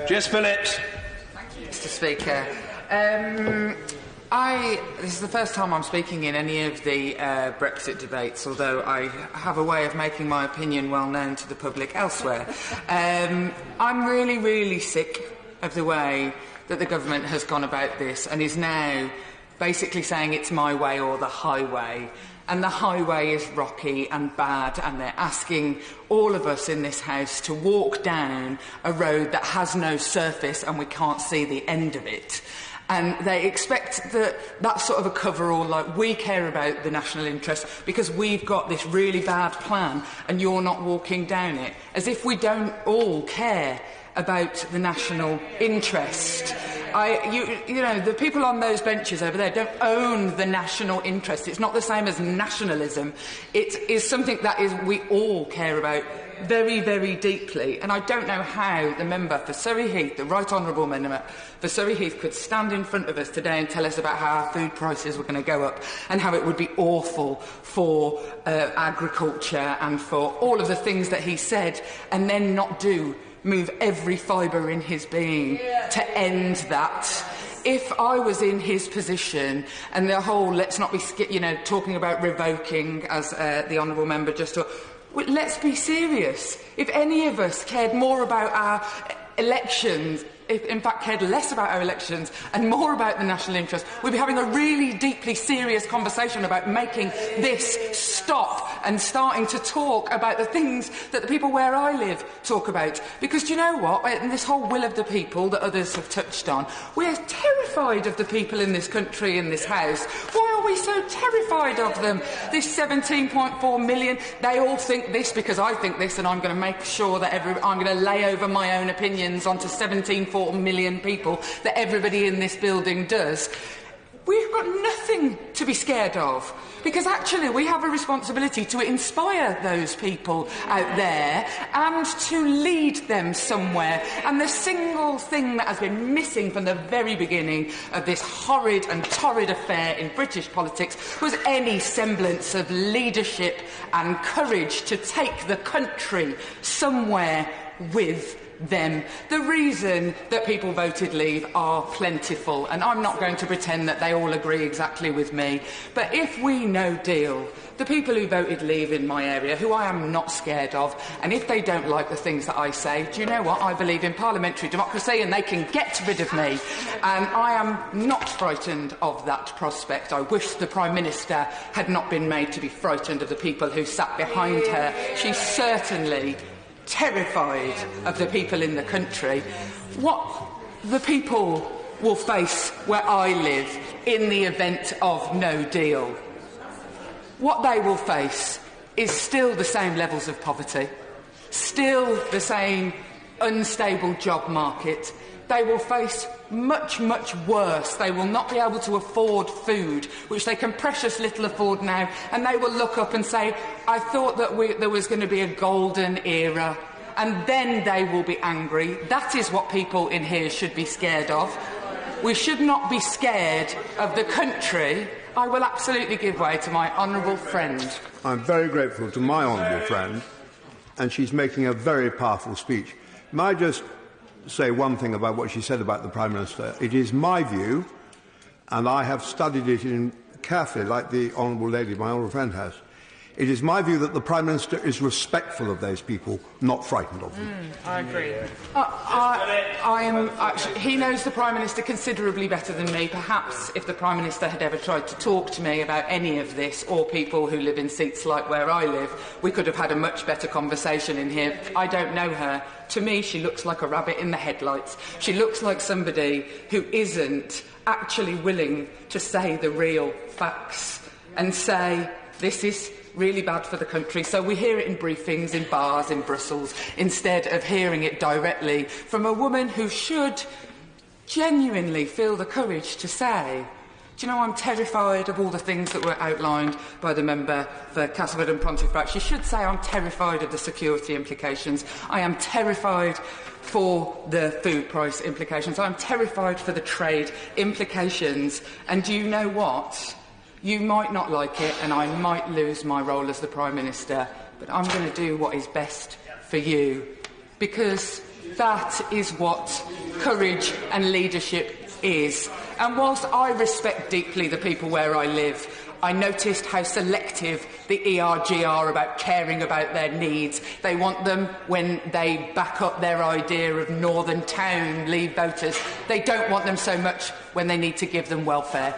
Jess Phillips. Thank you, Mr. Speaker. This is the first time I'm speaking in any of the Brexit debates, although I have a way of making my opinion well known to the public elsewhere. I'm really, really sick of the way that the government has gone about this and is now basically saying it's my way or the highway. And the highway is rocky and bad, and they're asking all of us in this House to walk down a road that has no surface and we can't see the end of it. And they expect that sort of a cover-all, like we care about the national interest because we've got this really bad plan and you're not walking down it, as if we don't all care about the national interest. You know, the people on those benches over there don't own the national interest. It's not the same as nationalism. It is something that we all care about very, very deeply. And I don't know how the member for Surrey Heath, the Right Honourable member for Surrey Heath, could stand in front of us today and tell us about how our food prices were going to go up and how it would be awful for agriculture and for all of the things that he said, and then not move every fibre in his being to end that. If I was in his position, and the whole let's not be talking about revoking, as the honourable member just talked, well, let's be serious. If any of us cared more about our elections, in fact cared less about our elections and more about the national interest, we'd be having a really deeply serious conversation about making this stop and starting to talk about the things that the people where I live talk about. Because do you know what? In this whole will of the people that others have touched on, we're terrified of the people in this country, in this House. Why are we so terrified of them? This 17.4 million, they all think this because I think this, and I'm going to make sure that I'm going to lay over my own opinions onto 17.4 million people that everybody in this building does. We've got nothing to be scared of, because actually we have a responsibility to inspire those people out there and to lead them somewhere. And the single thing that has been missing from the very beginning of this horrid and torrid affair in British politics was any semblance of leadership and courage to take the country somewhere with them. The reason that people voted leave are plentiful, and I'm not going to pretend that they all agree exactly with me, but if we no deal, the people who voted leave in my area, who I am not scared of, and if they don't like the things that I say, do you know what? I believe in parliamentary democracy and they can get rid of me. And I am not frightened of that prospect. I wish the Prime Minister had not been made to be frightened of the people who sat behind her. She's certainly terrified of the people in the country. What the people will face where I live in the event of no deal, what they will face is still the same levels of poverty, still the same unstable job market. They will face much, much worse. They will not be able to afford food, which they can precious little afford now, and they will look up and say, I thought that there was going to be a golden era, and then they will be angry. That is what people in here should be scared of. We should not be scared of the country. I will absolutely give way to my honourable friend. I'm very grateful to my honourable friend, and she's making a very powerful speech. May I just say one thing about what she said about the Prime Minister? It is my view, and I have studied it carefully, like the honourable lady, my honourable friend, has. It is my view that the Prime Minister is respectful of those people, not frightened of them. I agree. He knows the Prime Minister considerably better than me. Perhaps if the Prime Minister had ever tried to talk to me about any of this, or people who live in seats like where I live, we could have had a much better conversation in here. I don't know her. To me, she looks like a rabbit in the headlights. She looks like somebody who isn't actually willing to say the real facts and say, this is really bad for the country. So we hear it in briefings, in bars, in Brussels, instead of hearing it directly from a woman who should genuinely feel the courage to say, do you know, I'm terrified of all the things that were outlined by the member for Castleford and Pontefract. She should say, I'm terrified of the security implications. I am terrified for the food price implications. I'm terrified for the trade implications. And do you know what? You might not like it, and I might lose my role as the Prime Minister, but I'm going to do what is best for you. Because That is what courage and leadership is. And whilst I respect deeply the people where I live, I noticed how selective the ERG are about caring about their needs. They want them when they back up their idea of Northern Town Leave voters. They don't want them so much when they need to give them welfare.